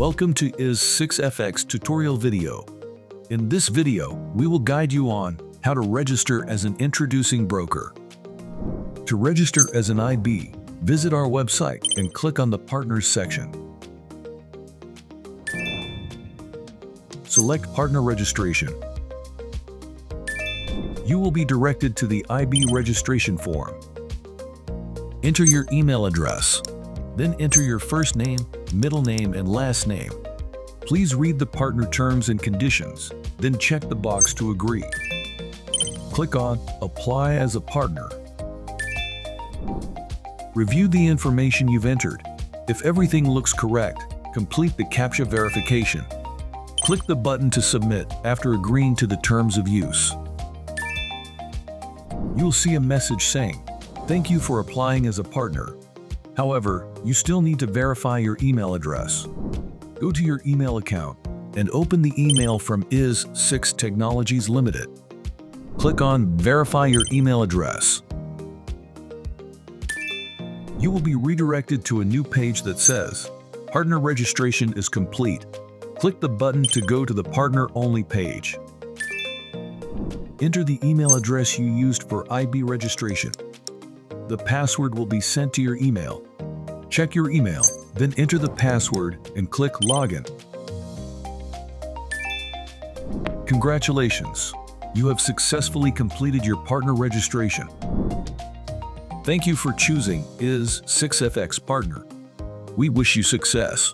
Welcome to IS6FX tutorial video. In this video, we will guide you on how to register as an introducing broker. To register as an IB, visit our website and click on the Partners section. Select Partner Registration. You will be directed to the IB registration form. Enter your email address. Then enter your first name, middle name, and last name. Please read the partner terms and conditions, then check the box to agree. Click on Apply as a Partner. Review the information you've entered. If everything looks correct, complete the Captcha verification. Click the button to submit after agreeing to the terms of use. You'll see a message saying, "Thank you for applying as a partner." However, you still need to verify your email address. Go to your email account and open the email from IS6 Technologies Limited. Click on Verify your email address. You will be redirected to a new page that says, "Partner registration is complete." Click the button to go to the partner-only page. Enter the email address you used for IB registration. The password will be sent to your email. Check your email, then enter the password and click Login. Congratulations! You have successfully completed your partner registration. Thank you for choosing IS6FX Partner. We wish you success.